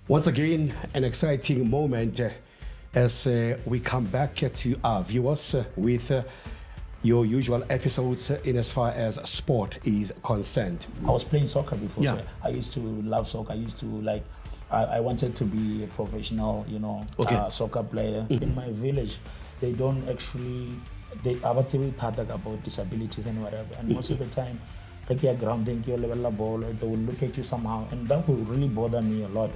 Once again, an exciting moment as we come back to our viewers with your usual episodes in as far as sport is concerned. I was playing soccer before. Yeah. So I used to love soccer. I used to like, I wanted to be a professional, soccer player. In my village, they don't actually, they are very pathetic about disabilities and whatever. And most of the time, like you're grounding, you're level the ball, or they will look at you somehow, and that will really bother me a lot.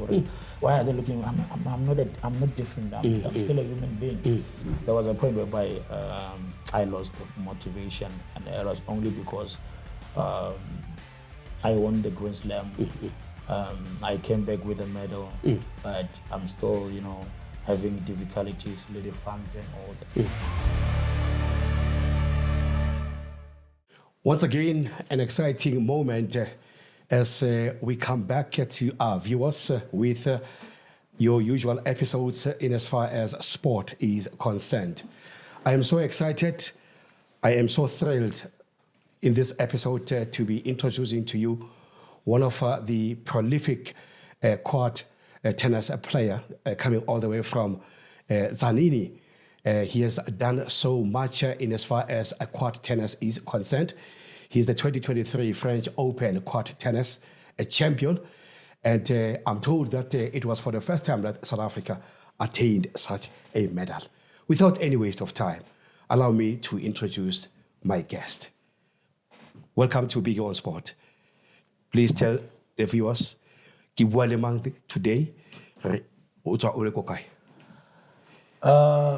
Why are they looking? I'm not different. I'm still a human being. There was a point whereby I lost motivation, and it was only because I won the Grand Slam. I came back with a medal, but I'm still, having difficulties with the fans and all that. Once again, an exciting moment as we come back to our viewers with your usual episodes in as far as sport is concerned. I am so excited. I am so thrilled in this episode to be introducing to you one of the prolific court tennis player coming all the way from Zanini. He has done so much in as far as court tennis is concerned. He's the 2023 French Open court tennis champion. And I'm told that it was for the first time that South Africa attained such a medal. Without any waste of time, allow me to introduce my guest. Welcome to Biggie on Sport. Please tell the viewers, today,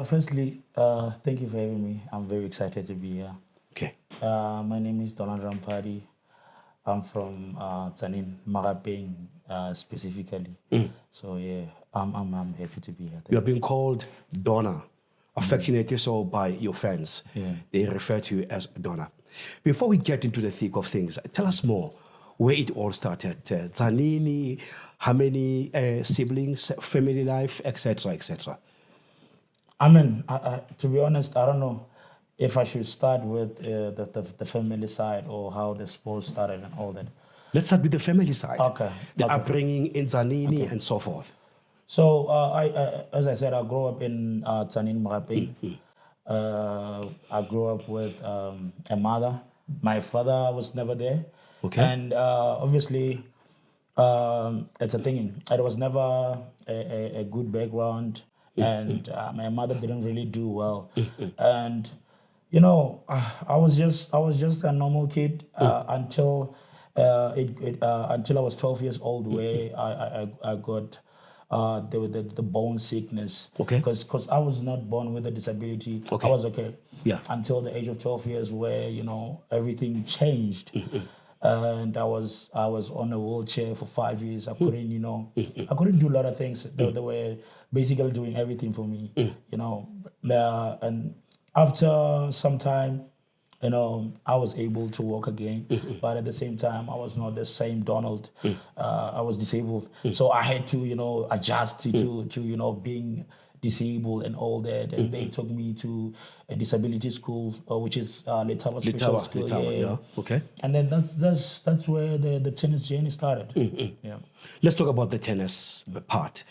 Firstly, thank you for having me. I'm very excited to be here. Okay. My name is Donald Ramphadi. I'm from Tsanin, Marapeng, specifically. So yeah, I'm happy to be here. You have been called Donna, affectionately so by your fans. Yeah. They refer to you as Donna. Before we get into the thick of things, tell us more where it all started. Zanini, how many siblings, family life, etc., etc. I mean, to be honest, I don't know if I should start with the family side or how the sport started and all that. Let's start with the family side. Okay. The upbringing in Zanini and so forth. So, as I said, I grew up in Tsanin, Marapeng. I grew up with a mother. My father was never there. Okay. And obviously, it's a thing. It was never a good background. And my mother didn't really do well. And, I was just a normal kid until until I was 12 years old, where I got the bone sickness. Okay. Because I was not born with a disability. Okay. I was okay. Yeah. Until the age of 12 years, where everything changed. And I was on a wheelchair for 5 years. I couldn't, I couldn't do a lot of things. They were basically doing everything for me, And after some time, I was able to walk again. But at the same time, I was not the same Donald. I was disabled. So I had to, adjust to being disabled and all that. And they took me to a disability school, which is Letaba Special School. Yeah. Okay. And then that's where the tennis journey started. Yeah. Let's talk about the tennis part.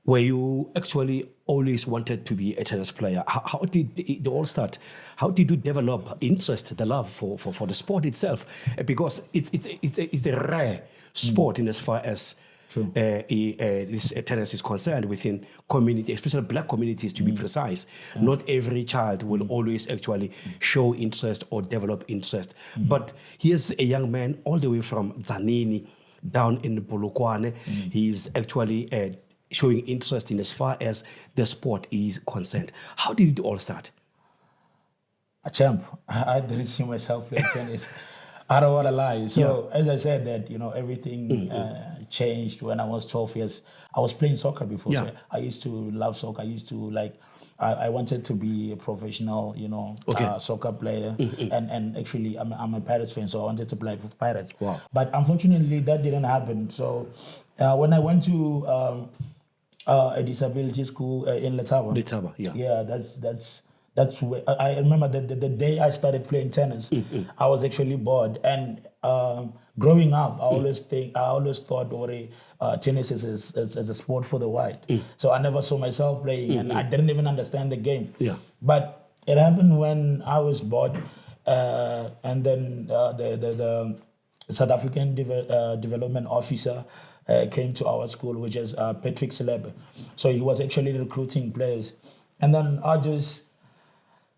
Where you actually always wanted to be a tennis player. How did it all start? How did you develop interest, the love for the sport itself? Because it's a rare sport in as far as this tennis is concerned within community, especially black communities to be precise. Not every child will always actually show interest or develop interest. But here's a young man all the way from Zanini down in Polokwane. He's actually showing interest in as far as the sport is concerned. How did it all start? A champ. I didn't see myself playing tennis. I don't want to lie. So as I said that, everything changed when I was 12 years. I was playing soccer before. Yeah. So I used to love soccer. I used to I wanted to be a professional, soccer player. And actually, I'm a Pirates fan, so I wanted to play with Pirates. Wow. But unfortunately, that didn't happen. So when I went to a disability school in Letaba, yeah. Yeah, that's where I remember the day I started playing tennis. I was actually bored, and growing up, I always thought tennis is a sport for the white. So I never saw myself playing, and I didn't even understand the game. Yeah. But it happened when I was born, and then the South African development officer came to our school, which is Patrick Selebe. So he was actually recruiting players, and then I just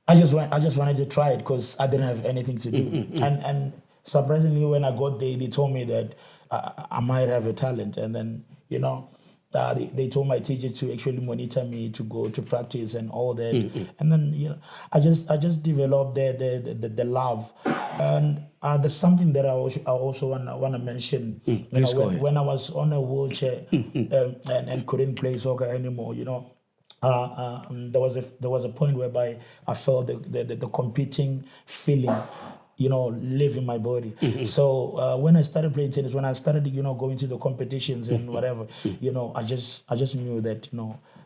wanted to try it because I didn't have anything to do. And surprisingly, when I got there, they told me that I might have a talent, and then they told my teacher to actually monitor me to go to practice and all that. And then I just developed the love. And there's something that I also want to mention. When I was on a wheelchair and couldn't play soccer anymore, there was a point whereby I felt the competing feeling, live in my body. So when I started playing tennis, when I started, going to the competitions and whatever, I just knew that,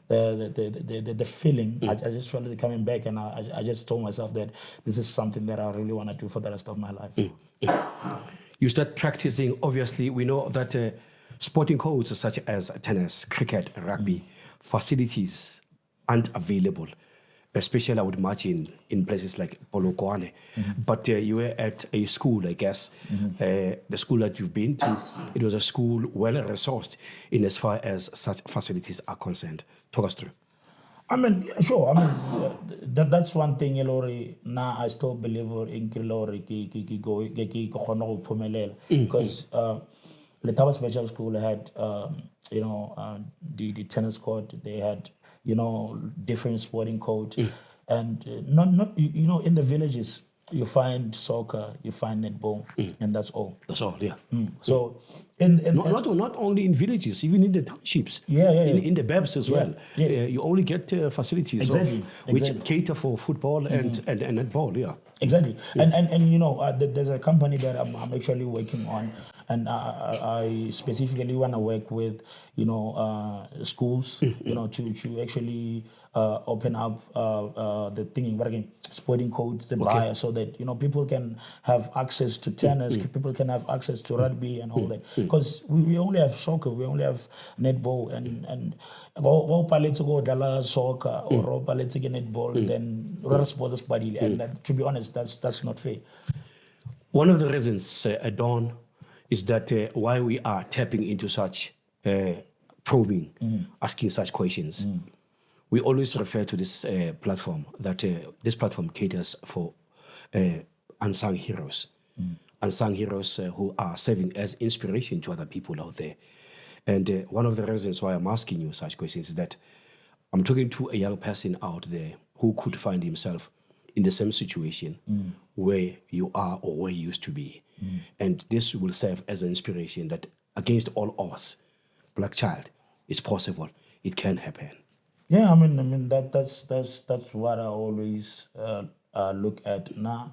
the feeling, I just felt it coming back, and I just told myself that this is something that I really want to do for the rest of my life. You start practicing. Obviously, we know that sporting codes such as tennis, cricket, rugby, facilities aren't available, especially I would imagine in places like Polokwane. But you were at a school, I guess, the school that you've been to, it was a school well-resourced in as far as such facilities are concerned. Talk us through. Sure. That's one thing, Elori. Now I still believe in Kilori, because Letaba Special School had, the tennis court. They had, different sporting codes, and not in the villages you find soccer, you find netball, and that's all. That's all, yeah. So, not only in villages, even in the townships, in the BEBs as well. You only get facilities which cater for football and netball, Exactly. And there's a company that I'm actually working on, and I specifically want to work with schools to actually open up the thinking, but again, sporting codes, the buyer, so that people can have access to tennis, people can have access to rugby and all that, because we only have soccer, we only have netball, and to go dala soccer or netball, then sports body, and to be honest, that's not fair. One of the reasons, Dawn, is that why we are tapping into such probing, asking such questions. We always refer to this platform, that this platform caters for unsung heroes. Unsung heroes who are serving as inspiration to other people out there. And one of the reasons why I'm asking you such questions is that I'm talking to a young person out there who could find himself in the same situation where you are or where you used to be. And this will serve as an inspiration that against all odds, black child, it's possible, it can happen. Yeah, that's what I always look at now.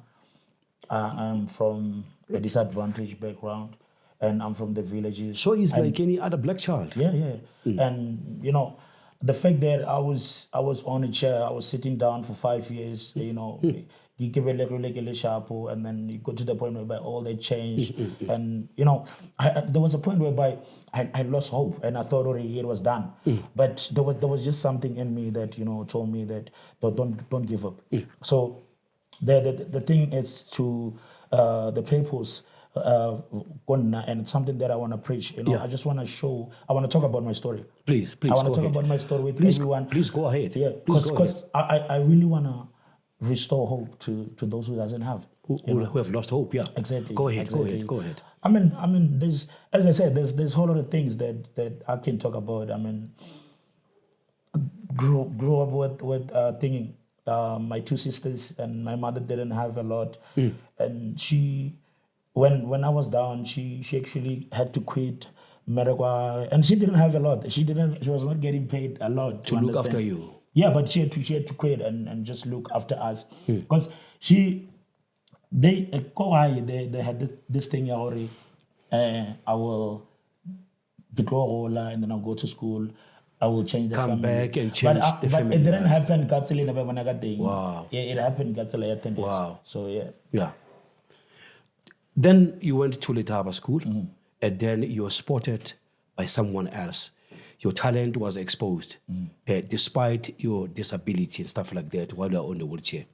I'm from a disadvantaged background, and I'm from the villages. So it's like any other black child. Yeah. And the fact that I was on a chair, I was sitting down for 5 years. You give a little sharp, and then you go to the point whereby all that changed, and there was a point whereby I lost hope, and I thought already it was done. But there was just something in me that told me that don't give up. So the thing is to the people's and it's something that I want to preach. I just want to show. I want to talk about my story. Please. I want to talk about my story with everyone. Please go ahead. Yeah, because I really want to restore hope to those who doesn't have, who have lost hope. Yeah, exactly. Go ahead. There's, as I said, there's a whole lot of things that I can talk about. Grew up with thinking. My two sisters and my mother didn't have a lot, and she, when I was down, she actually had to quit Meragua, and she didn't have a lot. She was not getting paid a lot to look after you. Yeah, but she had to quit and just look after us, because they had this thing already. I will declare and then I'll go to school. I will change the family. Come back and change the family. But it didn't happen. Wow. Yeah, it happened. Wow. So yeah. Yeah. Then you went to Letaba School, and then you were spotted by someone else. Your talent was exposed, despite your disability and stuff like that while you were on the wheelchair.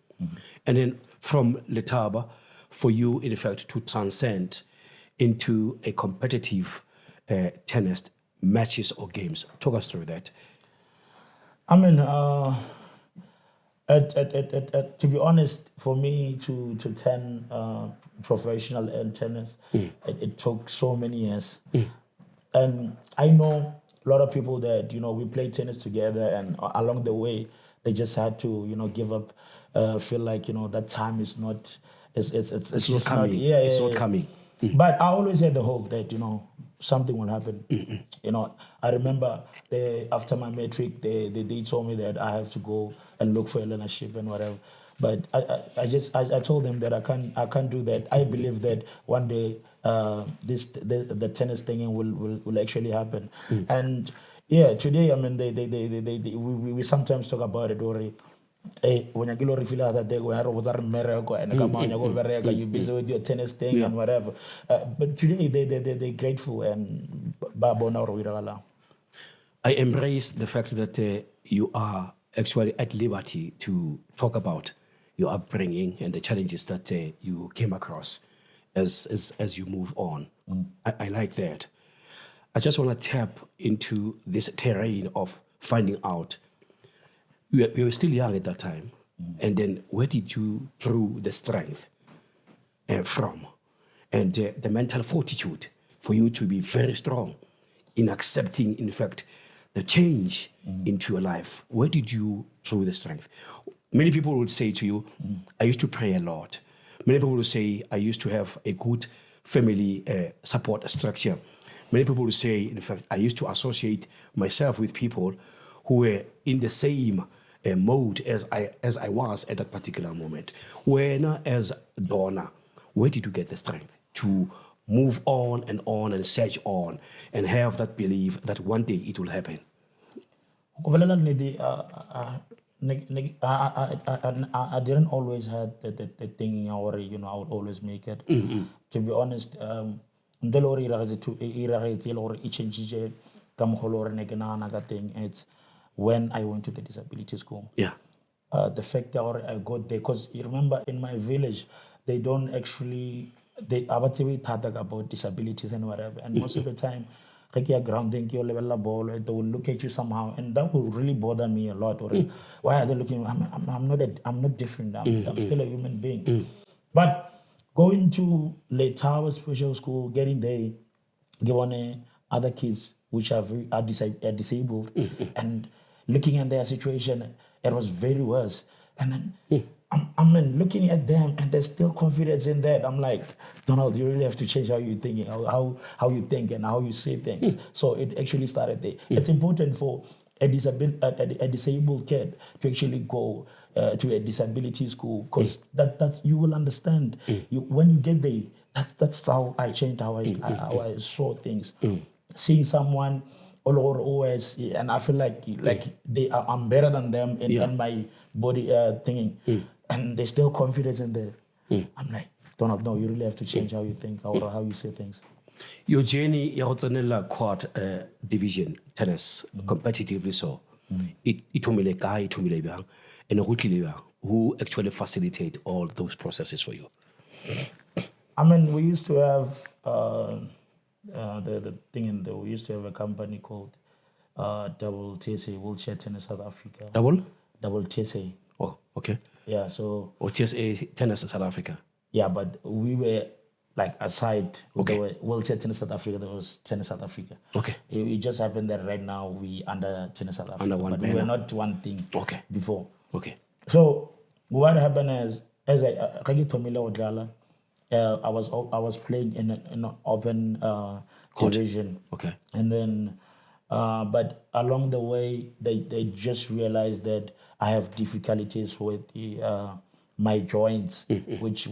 And then from Letaba, for you, in fact, to transcend into a competitive tennis matches or games. Talk us through that. I mean, to be honest, for me to turn professional in tennis, it took so many years. And I know a lot of people that, we played tennis together, and along the way, they just had to, give up, feel like, that time is not, it's not coming. It's not coming. But I always had the hope that, something will happen. I remember after my matric, they told me that I have to go and look for a learnership and whatever. But I told them that I can't do that. I believe that one day the tennis thing will actually happen. And yeah, today, I mean, we sometimes talk about it already. Hey, when you go feel that day when I was at America and come on, you go you're busy with your tennis thing and whatever. But today they're grateful and I embrace the fact that you are actually at liberty to talk about your upbringing and the challenges that you came across as you move on. I like that. I just want to tap into this terrain of finding out. You were still young at that time. And then where did you draw the strength from? And the mental fortitude for you to be very strong in accepting, in fact, the change into your life. Where did you draw the strength? Many people would say to you, I used to pray a lot. Many people would say, I used to have a good family support structure. Many people would say, in fact, I used to associate myself with people who were in the same mode as I was at that particular moment. When, as Donna, where did you get the strength to move on and search on and have that belief that one day it will happen? I didn't always have the thing I would always make it. To be honest, it's when I went to the disability school. Yeah. The fact that I got there, because you remember in my village, they don't actually, they about disabilities and whatever. And most of the time, grounding your level of ball, they will look at you somehow, and that will really bother me a lot. Why are they looking? I'm not different. I'm still a human being. But going to Lake Tower Special School, getting there, given other kids which are disabled, and looking at their situation, it was very worse. And then I'm looking at them, and there's still confidence in that. I'm like, Donald, you really have to change how you think, how you think and how you say things. So it actually started there. It's important for a disabled kid to actually go to a disability school, because that you will understand. When you get there, that's how I changed how I saw things. Seeing someone always, and I feel like I'm better than them in my body thinking, and there's still confidence in there. I'm like, Donald, no, you really have to change how you think or how you say things. Your journey, quad division tennis, competitively so. Who actually facilitate all those processes for you? I mean, we used to have the thing in there. We used to have a company called Double TSA, Wheelchair Tennis South Africa. Double TSA. Oh, okay. Yeah, so. Or TSA Tennis South Africa. Yeah, but we were like aside. Okay. There were Wheelchair Tennis South Africa. There was Tennis South Africa. Okay. It just happened that right now we under Tennis South Africa. Under one but banner. We were not one thing. Okay. Before. Okay. So what happened is, as I was playing in an open division. Okay. And then, but along the way, they just realized that I have difficulties with my joints, which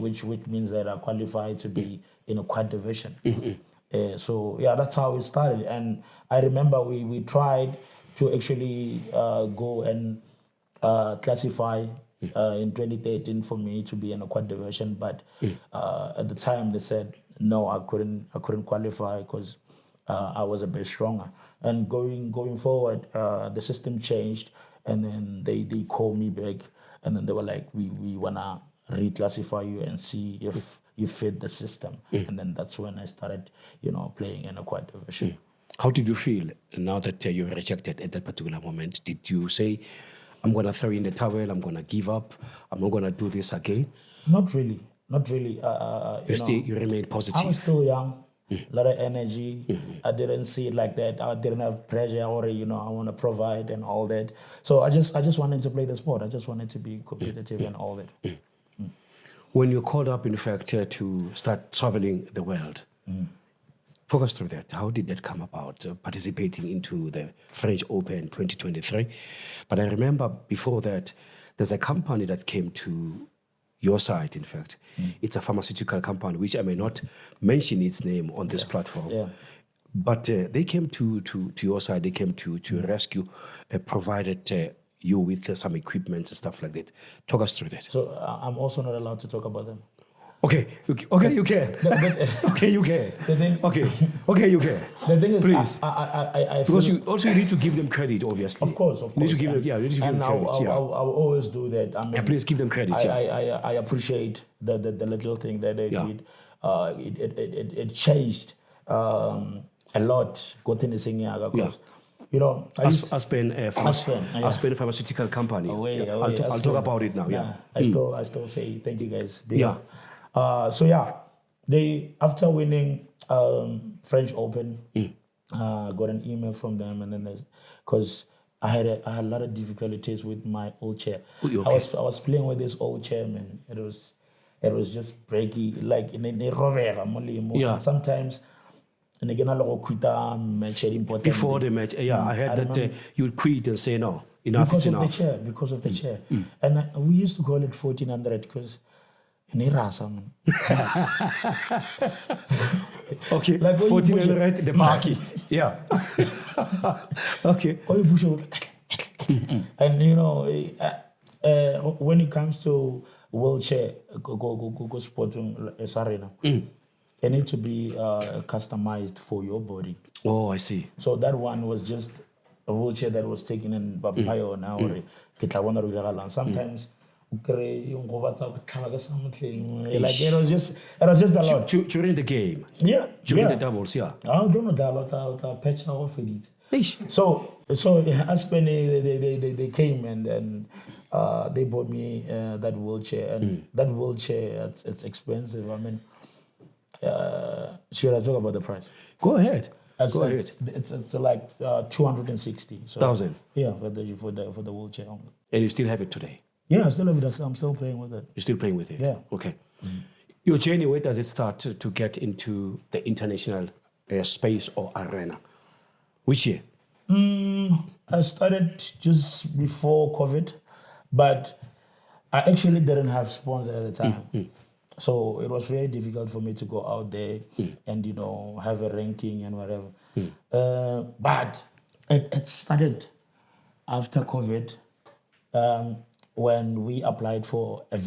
means that I qualify to be in a quad division. So yeah, that's how it started. And I remember we tried to actually go and classify in 2013 for me to be in a quad division, but at the time they said no, I couldn't qualify because I was a bit stronger. And going forward, the system changed, and then they called me back, and then they were like, we wanna reclassify you and see if you fit the system. And then that's when I started, playing in a quad division. How did you feel now that you were rejected at that particular moment? Did you say, I'm going to throw in the towel, I'm going to give up, I'm not going to do this again? Not really. You remained positive. I was still young, a lot of energy. I didn't see it like that. I didn't have pressure or, I want to provide and all that. So I just wanted to play the sport. I just wanted to be competitive and all that. When you're called up, in fact, to start traveling the world, talk us through that. How did that come about, participating into the French Open 2023? But I remember before that, there's a company that came to your side, in fact. It's a pharmaceutical company, which I may not mention its name on this platform. Yeah. But they came to your side, they came to rescue, provided you with some equipment and stuff like that. Talk us through that. So I'm also not allowed to talk about them. Okay, you can. Okay, you can. Okay, you can. The thing is, please. I because you need to give them credit, obviously. Of course. You need to give them, you need to give them credit. I'll always do that. I mean, please give them credit. I appreciate the little thing that they did. It changed a lot. Aspen pharmaceutical company. I'll talk about it now. I still say thank you guys. They after winning French Open, got an email from them, and then because I had a lot of difficulties with my old chair. Okay. I was playing with this old chair, man. It was just breaky, like in a sometimes. And again, before the match, I heard that you would quit and say no, enough is enough. Because of the chair. And we used to call it 1400 because in Irasam. Okay, like 1400, the parky. Yeah. Okay. And when it comes to wheelchair, go sporting arena. It needs to be customized for your body. Oh, I see. So that one was just a wheelchair that was taken in Babayo now. Sometimes it was just a lot. During the game? Yeah. During the doubles, yeah. I don't know that I'll patch off it. So Aspen, they came and then they bought me that wheelchair. And that wheelchair, it's expensive. I mean, should I talk about the price? Go ahead. It's like 260. So, 1,000. Yeah, for the wheelchair only. And you still have it today? Yeah, I still have it. I'm still playing with it. You're still playing with it? Yeah. Okay. Your journey, where does it start to get into the international space or arena? Which year? I started just before COVID, but I actually didn't have sponsors at the time. So it was very difficult for me to go out there and, have a ranking and whatever. But it started after COVID when we applied for a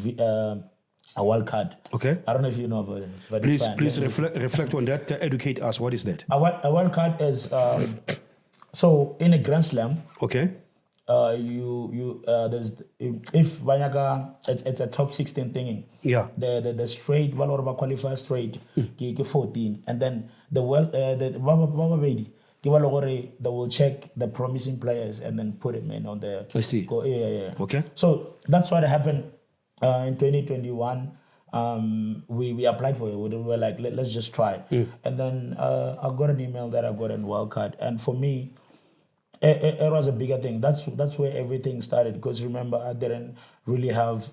wild card. Okay. I don't know if you know about it. But please reflect on that. Educate us. What is that? A wild card is, so in a Grand Slam. Okay. There's if Banyaga it's a top 16 thingy. Yeah. The straight Valorba qualifier straight 14, and then the they will check the promising players and then put them in on the. I see. Yeah. Okay. So that's what happened in 2021. We applied for it. We were like, let's just try. And then I got an email that I got in wildcard, and for me. It was a bigger thing. That's where everything started. Because remember, I didn't really have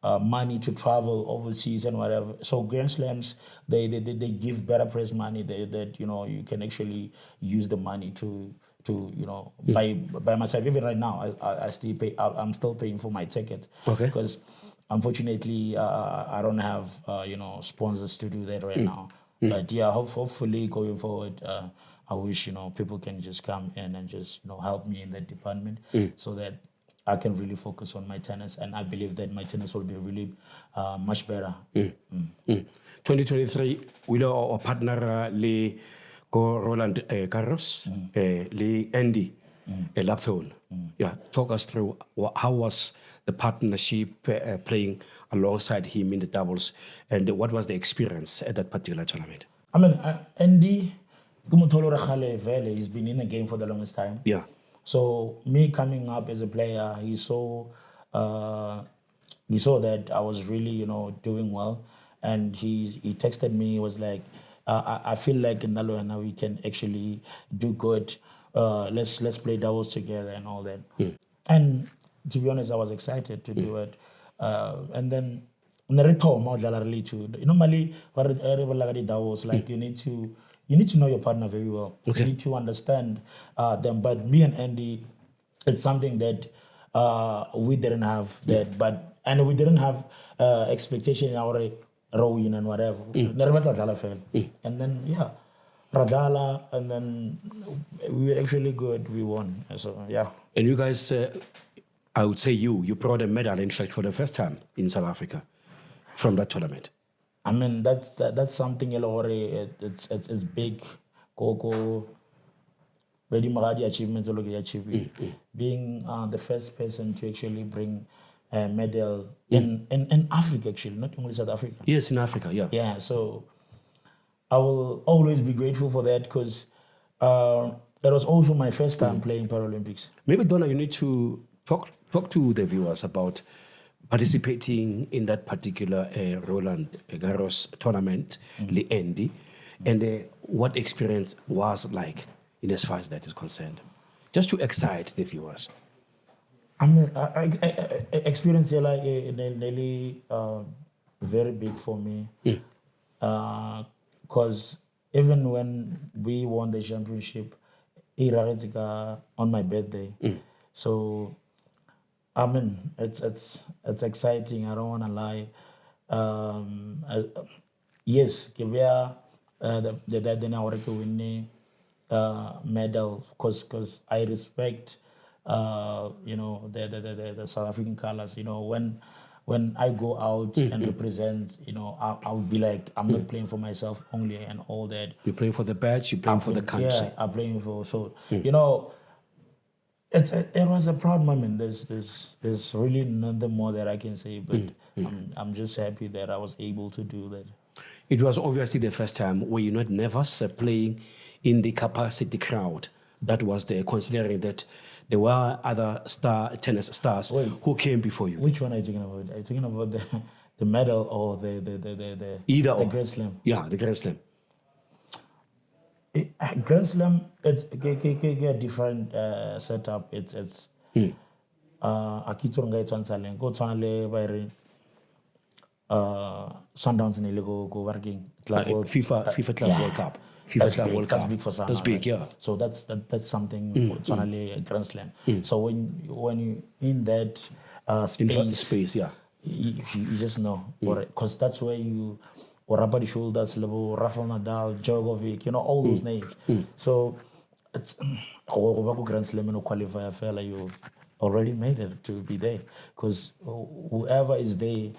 money to travel overseas and whatever. So Grand Slams, they give better prize money. That you can actually use the money to by myself. Even right now, I still pay. I'm still paying for my ticket. Okay. Because unfortunately, I don't have sponsors to do that right now. But yeah, hopefully going forward. I wish people can just come in and just help me in that department so that I can really focus on my tennis, and I believe that my tennis will be really much better. 2023 we our partner le go Roland Garros le Andy Lapthone. Yeah, talk us through how was the partnership playing alongside him in the doubles, and what was the experience at that particular tournament? I mean, Andy, he's been in the game for the longest time. Yeah. So me coming up as a player, he saw that I was really, doing well, and he texted me. He was like, I feel like in Nalo and now we can actually do good. Let's play doubles together and all that. And to be honest, I was excited to do it. And then normally, doubles, like you need to know your partner very well. Okay. You need to understand them. But me and Andy, it's something that we didn't have that, and we didn't have expectation in our rowing and whatever. And then Radala, and then we were actually good. We won. So yeah. And you guys, I would say you brought a medal, in fact, for the first time in South Africa from that tournament. I mean, that's something it's big. Coco, very Maradi achievements achieving. Being the first person to actually bring a medal in Africa, actually, not only South Africa. Yes, in Africa, yeah. Yeah, so I will always be grateful for that, because it was also my first time playing Paralympics. Maybe, Donna, you need to talk to the viewers about participating in that particular Roland Garros tournament, Le Andy, and what experience was like in as far as that is concerned, just to excite the viewers. I mean, I experience really very big for me, because even when we won the championship, on my birthday, so. I mean, it's exciting. I don't want to lie. Yes, the winning medal, because I respect the South African colors. When I go out and represent, I would be like, I'm not playing for myself only and all that. You're playing for the badge. You're playing for the country. Yeah, I'm playing for It was a proud moment. There's really nothing more that I can say, but I'm just happy that I was able to do that. It was obviously the first time. Were you not nervous playing in the capacity crowd? That was there, considering that there were other tennis stars who came before you. Which one are you talking about? Are you talking about the medal or the either the Grand Slam? Yeah, the Grand Slam. Grand Slam, it's a different setup. It's Akituranga Twansale, go Twanale by Sundowns in go working FIFA Club World Cup. FIFA Club World Cup. That's big for Sundowns. That's big, yeah. So that's something Twanale Grand Slam. So when you in that space, yeah, you just know, because that's where you. Or Rapadi Shoulders, Rafael Nadal, Djokovic, all those names. So it's Grand Slam and qualifier. I feel like you've already made it to be there, because whoever is there,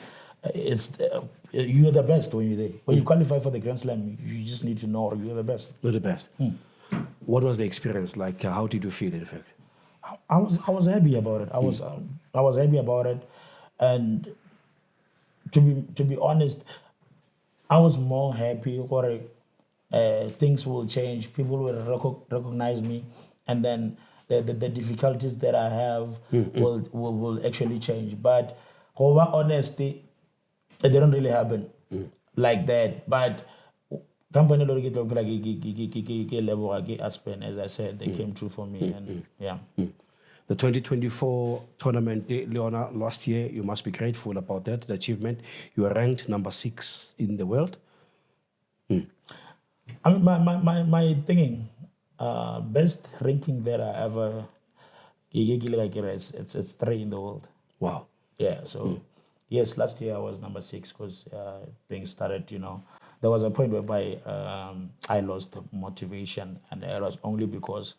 you're the best when you're there. When you qualify for the Grand Slam, you just need to know you're the best. You're the best. What was the experience like? How did you feel, in fact? I was happy about it. I was happy about it, and to be honest, I was more happy or things will change. People will recognize me, and then the difficulties that I have will actually change. But over honesty, it didn't really happen like that. But company level Aspen, as I said, they came true for me, and yeah. The 2024 tournament, Leona, last year, you must be grateful about that, the achievement. You are ranked number 6 in the world. I mean, my thinking, best ranking that I ever, it's 3 in the world. Wow. Yeah, so yes, last year I was number 6 because things started, there was a point whereby I lost motivation, and it was only because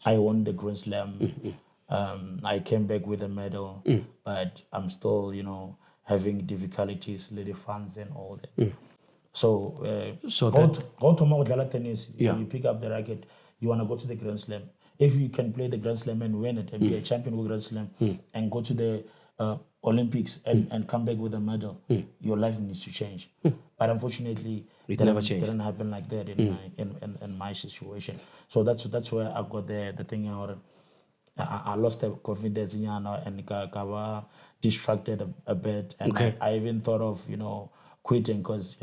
I won the Grand Slam I came back with a medal, but I'm still, having difficulties with the funds and all that. So, go to Mogadala tennis, you pick up the racket, you want to go to the Grand Slam. If you can play the Grand Slam and win it and be a champion with Grand Slam and go to the Olympics and come back with a medal, your life needs to change. But unfortunately, it never changed. It didn't happen like that in my situation. So that's where I got the thing out. I lost the confidence in Yana and got distracted a bit, and I even thought of quitting because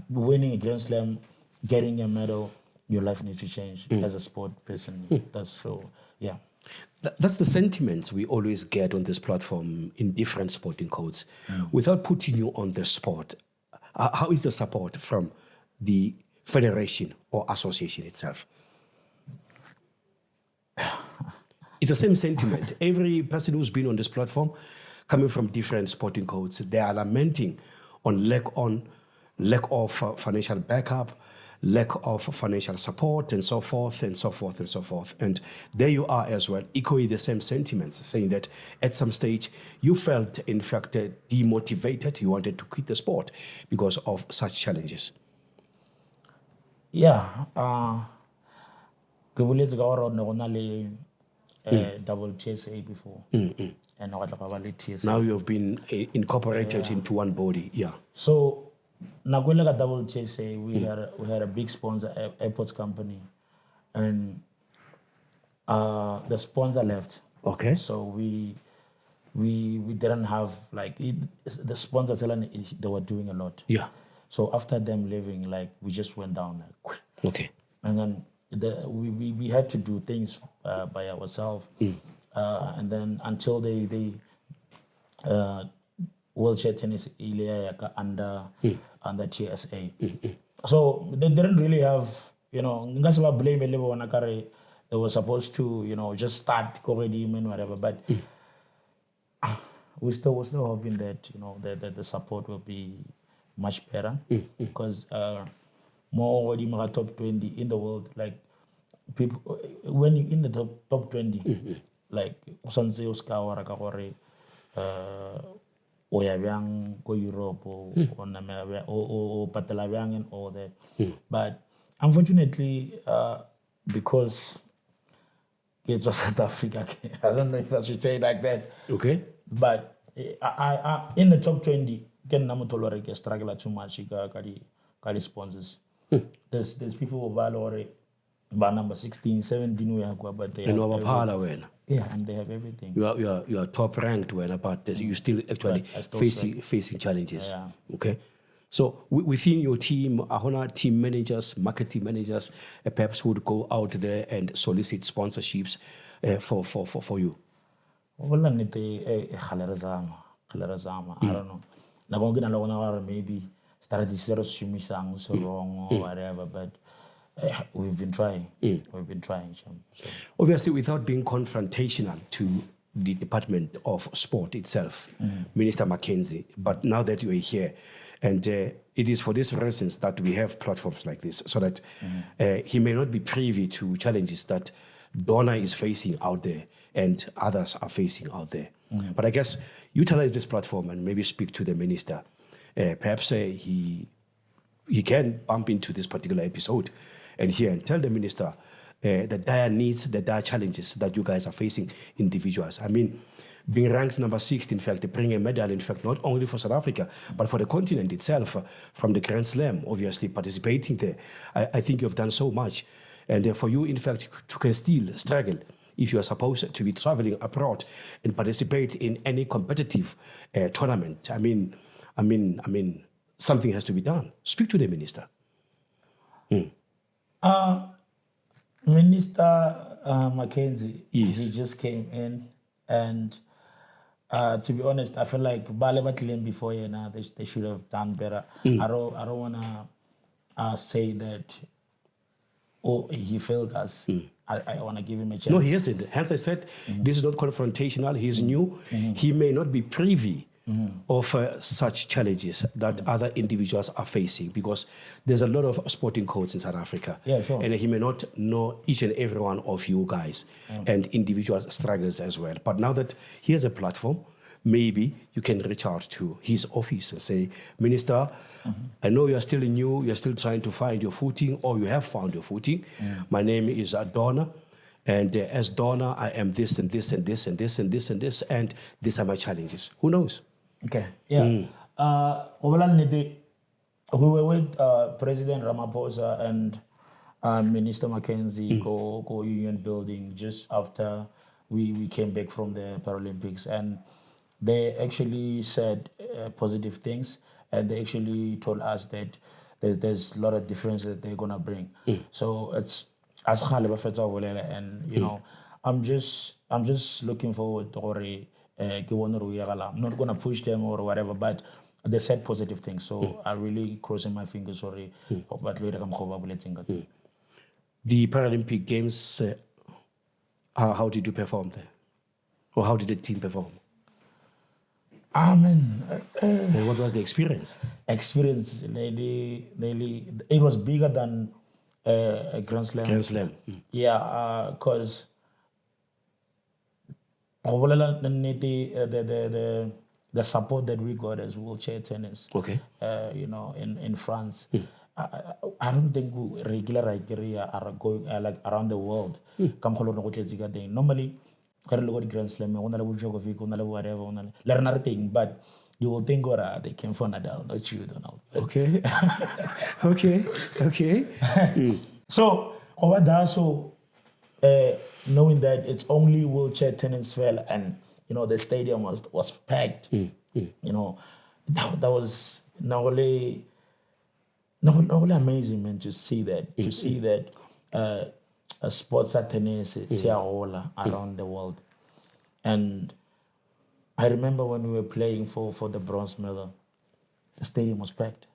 winning a Grand Slam, getting a medal, your life needs to change as a sport person. That's so That's the sentiments we always get on this platform in different sporting codes. Without putting you on the spot, how is the support from the federation or association itself? It's the same sentiment. Every person who's been on this platform, coming from different sporting codes, they are lamenting on lack of financial backup, lack of financial support, and so forth, and so forth, and so forth. And there you are as well, echoing the same sentiments, saying that at some stage you felt, in fact, demotivated. You wanted to quit the sport because of such challenges. Yeah. Double TSA before. And now you have been incorporated into one body. So Nagola double TSA, we had a big sponsor, airports company, and the sponsor left. Okay. So we didn't have the sponsors they were doing a lot. Yeah. So after them leaving, we just went down. Okay. And then we had to do things by ourselves, and then until they wheelchair tennis under TSA. So they didn't really have blame. They were supposed to just start corriding and whatever, but we're still hoping that the support will be much better because. More top 20 in the world, people when you're in the top 20, Sanse Oscar go Europe or Patala and all that. But unfortunately, because it was South Africa, I don't know if I should say it like that. Okay. But I in the top 20, can namu struggle too much. Kali sponsors. There's people who value number 16, 17 but they and they have everything. You are top ranked but you still actually facing challenges. Yeah. Okay. So within your team, team managers, marketing managers, perhaps would go out there and solicit sponsorships for you. I don't know. Maybe started so wrong or whatever, but we've been trying. We've been trying. So. Obviously, without being confrontational to the Department of Sport itself, Minister Mackenzie, but now that you are here, and it is for these reasons that we have platforms like this, so that he may not be privy to challenges that Donna is facing out there and others are facing out there. But I guess utilize this platform and maybe speak to the minister. Perhaps he can bump into this particular episode and hear and tell the minister the dire needs, the dire challenges that you guys are facing, individuals. I mean, being ranked number 6, in fact, bringing a medal, in fact, not only for South Africa, but for the continent itself, from the Grand Slam, obviously participating there. I think you've done so much. And for you, in fact, you can still struggle if you are supposed to be traveling abroad and participate in any competitive tournament. I mean, something has to be done. Speak to the minister. Minister Mackenzie, yes. He just came in, and to be honest, I feel like before they should have done better. I don't wanna say that he failed us. I want to give him a chance. No, he hasn't. Hence I said, this is not confrontational. He's new. He may not be privy of such challenges that other individuals are facing, because there's a lot of sporting codes in South Africa. Yeah, sure. And he may not know each and every one of you guys and individual struggles as well. But now that he has a platform, maybe you can reach out to his office and say, Minister, I know you're still new, you're still trying to find your footing, or you have found your footing. My name is Donna. And as Donna, I am this and this and this and this and this and this, and these are my challenges. Who knows? Okay, yeah. We were with President Ramaphosa and Minister Mackenzie go Union Building just after we came back from the Paralympics, and they actually said positive things, and they actually told us that there's a lot of difference that they're gonna bring. So it's as and you know, I'm just looking forward to I'm not gonna push them or whatever, but they said positive things. So I really crossing my fingers. But later the Paralympic Games, how did you perform there? Or how did the team perform? And what was the experience? Experience, it was bigger than a Grand Slam. Grand Slam. Yeah, because the support that we got as wheelchair tennis. Okay. You know, in France. I don't think regular criteria are going like around the world. Normally, Grand Slam, whatever, but you will think they came for Nadal, not you, Donald. Okay. Okay. So, over there, knowing that it's only wheelchair tennis fair, and you know the stadium was packed. You know, that was not only amazing, man, to see that. To see that sports at tennis is around the world. And I remember when we were playing for the bronze medal, the stadium was packed.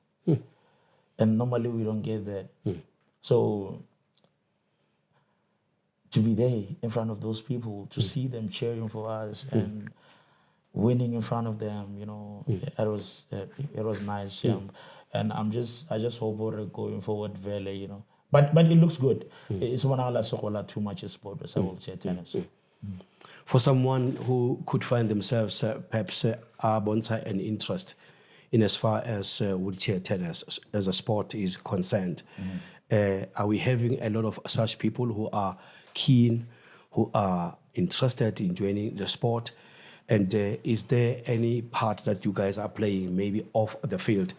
And normally we don't get that. So to be there in front of those people, to see them cheering for us and winning in front of them, you know, it was nice. And I just hope we're going forward, you know. But it looks good. It's one of the too much sport with wheelchair tennis. For someone who could find themselves perhaps an interest in as far as wheelchair tennis as a sport is concerned, are we having a lot of such people who are keen, who are interested in joining the sport? And is there any part that you guys are playing maybe off the field,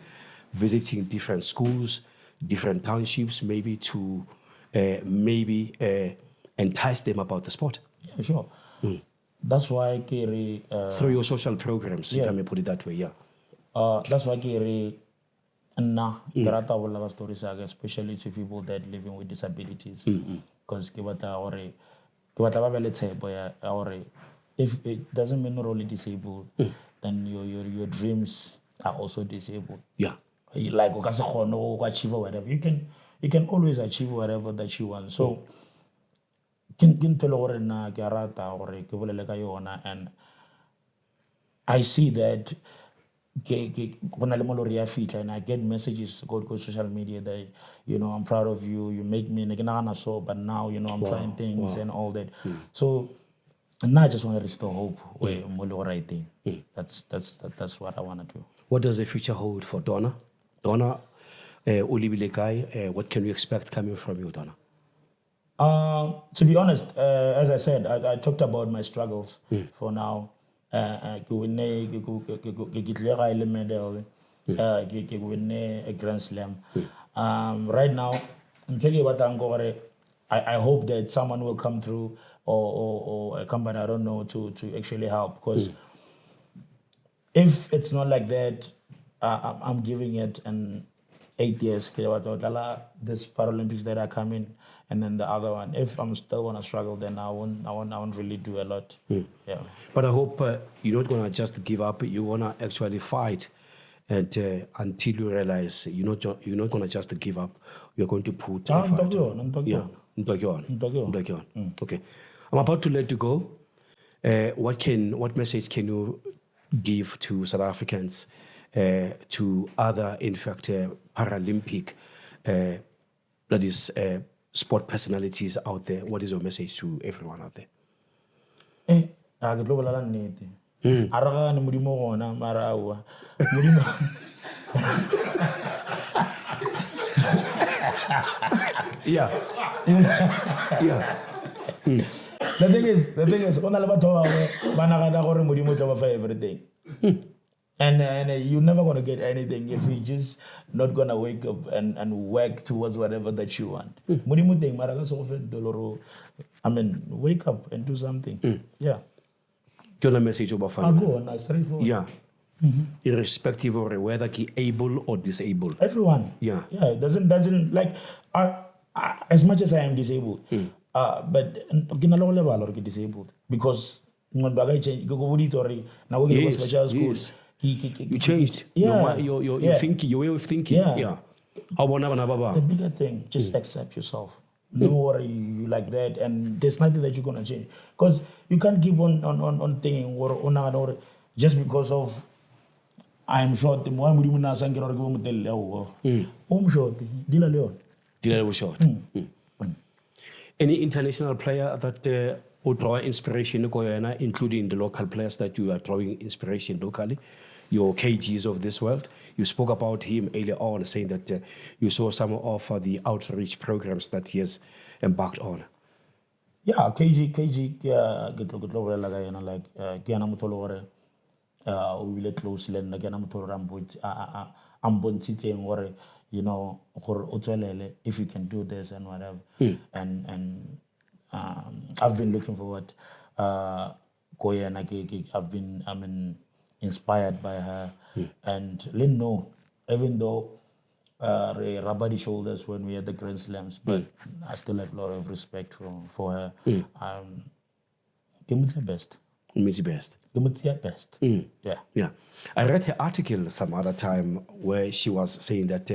visiting different schools, different townships, maybe to entice them about the sport? Yeah, sure. That's why Kiri... through your social programs, if I may put it that way, yeah. That's why Kiri... stories, especially to people that living with disabilities. Because if it doesn't mean you're only disabled, then your dreams are also disabled. Yeah. Like achieve whatever. You can always achieve whatever that you want. So and I see that and I get messages go social media that, you know, I'm proud of you, you make me but now, you know, I'm trying things and all that. So now I just want to restore hope where right thing. That's what I want to do. What does the future hold for Donna? Donna, what can we expect coming from you, Donna? To be honest, as I said, I talked about my struggles for now. A Grand Slam. Right now, I'm telling you what I'm going. I hope that someone will come through or a company, I don't know, to actually help. Because if it's not like that, I'm giving it an 8 years. This Paralympics that are coming, and then the other one. If I'm still gonna struggle, then I won't really do a lot. Yeah. But I hope you're not gonna just give up. You wanna actually fight, and until you realize you're not gonna just give up. You're going to put effort. Yeah. Okay. I'm about to let you go. What message can you give to South Africans, to other, in fact, Paralympic, that is, sport personalities out there? What is your message to everyone out there? Ke tlo bolela nnete. A re gane modimo gona mara aowa. Modimo Yeah. Yeah. The thing is, go na le batho ba bangwe ba nagana gore modimo o tla ba fa everything. And you're never going to get anything if you're just not going to wake up and work towards whatever that you want. Modimo teng mara ka se go fe doloro. I mean, wake up and do something. Yeah. Your message about I'll go on, straightforward. Yeah. Irrespective of whether he able or disabled. Everyone. Yeah. Yeah. It doesn't like as much as I am disabled, but I'm disabled because when bagay change, go now we go special school. Yes. You changed. Yeah. Your thinking, your way of thinking. Yeah. The bigger thing, just accept yourself. No worry you like that, and there's nothing that you're gonna change because you can't keep on thinking or just because of I'm short. I'm short. Any international player that would draw inspiration, including the local players that you are drawing inspiration locally? Your KGs of this world. You spoke about him earlier on, saying that you saw some of the outreach programs that he has embarked on. Yeah, KG, yeah, get like Kiana Mutolore, we let close Len, Kiana Mutolor Ambon City and worry, you know, if you can do this and whatever. And I've been looking forward. I've been, inspired by her, and Lynn know, even though rubbery shoulders when we had the Grand Slams, but I still have a lot of respect for her. Give me the best. Give me the best. Give me the best. Yeah. I read her article some other time where she was saying that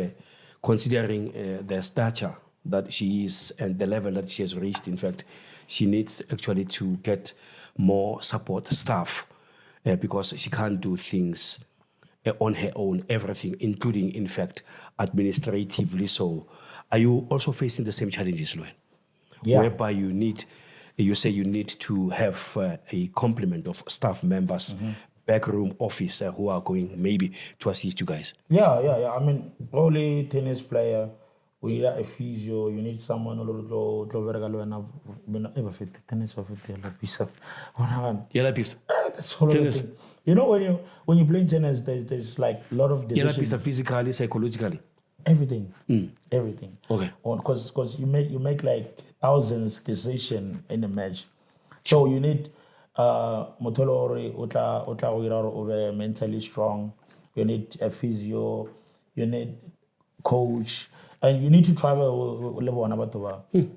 considering the stature that she is and the level that she has reached, in fact, she needs actually to get more support staff. Because she can't do things on her own, everything, including, in fact, administratively. So, are you also facing the same challenges, Luan? Yeah. Whereby you say you need to have a complement of staff members, backroom office who are going maybe to assist you guys? Yeah. I mean, only tennis player, we need a physio, you need someone who tennis that's whole thing. You know, when you play tennis, there's like a lot of decisions. Physically, psychologically. Everything. Everything. Okay. Because you make like thousands decisions in a match. So you need Motolori over mentally strong. You need a physio. You need coach, and you need to travel with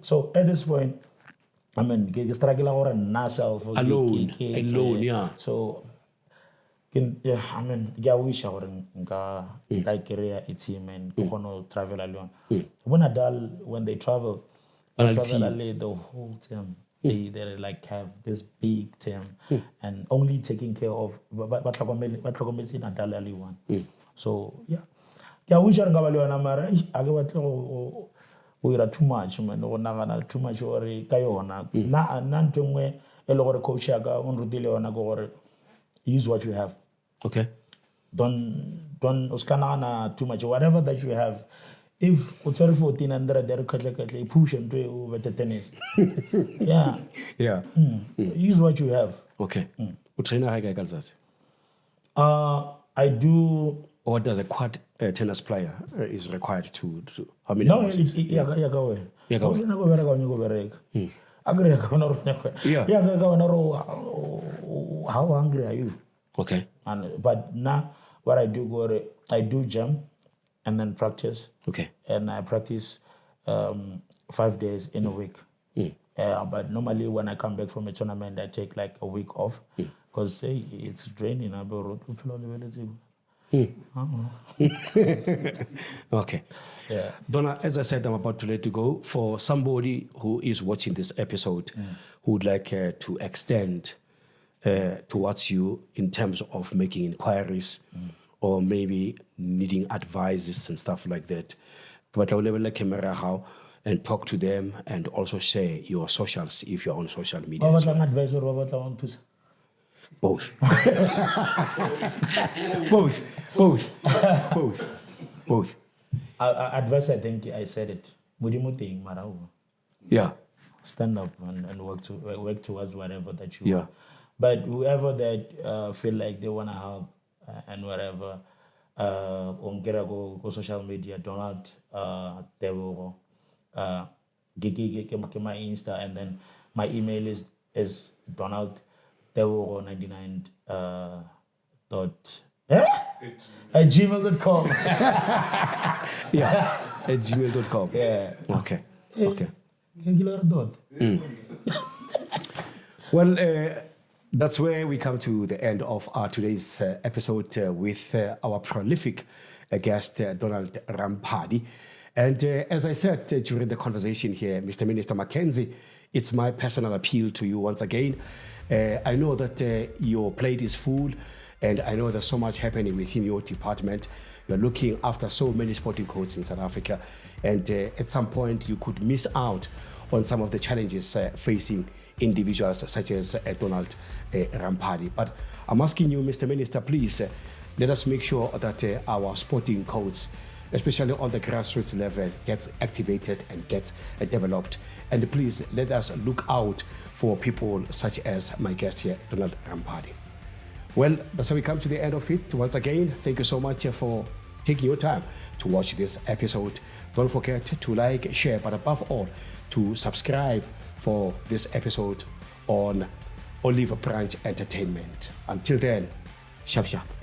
So at this point, I mean, alone, yeah. So, yeah, I mean, I wish I were career a team and travel alone. When they travel the whole team. They like have this big team and only taking care of So yeah. I wish I we are too much, man. Too much or kayona. Nantumwe elore coach on use what you have. Okay. Don't uskanana too much. Whatever that you have. If 1400 they're push and over the tennis. Yeah. Yeah. Use what you have. Okay. I do. Or does a quad tennis player is required to how many No, hours? Yeah, go away. How hungry are you? Okay. But now what I do gym and then practice. Okay. And I practice 5 days in a week. But normally when I come back from a tournament, I take like a week off because it's draining. Okay. Yeah. Donna, as I said, I'm about to let you go. For somebody who is watching this episode who would like to extend towards you in terms of making inquiries or maybe needing advices and stuff like that. But I'll level the camera how and talk to them and also share your socials if you're on social media. What about advice or what about to? Both. Both. Advice, I think I said it. Mudimuting marau. Yeah. Stand up and work towards whatever that you Yeah. want. But whoever that feel like they wanna help and whatever, on go social media, Donald Teworo, Gigi my Insta, and then my email is Donald Teworo 99 at gmail.com. Yeah. At gmail.com. Yeah. Okay. Well, that's where we come to the end of our today's episode with our prolific guest, Donald Ramphadi. And as I said during the conversation here, Mr. Minister Mackenzie, it's my personal appeal to you once again. I know that your plate is full, and I know there's so much happening within your department. You're looking after so many sporting codes in South Africa, and at some point you could miss out on some of the challenges facing individuals such as Donald Ramphadi. But I'm asking you, Mr. Minister, please let us make sure that our sporting codes, especially on the grassroots level, gets activated and gets developed. And please let us look out for people such as my guest here, Donald Ramphadi. Well, that's how we come to the end of it. Once again, thank you so much for taking your time to watch this episode. Don't forget to like, share, but above all, to subscribe for this episode on Olive Branch Entertainment. Until then, sharp sharp.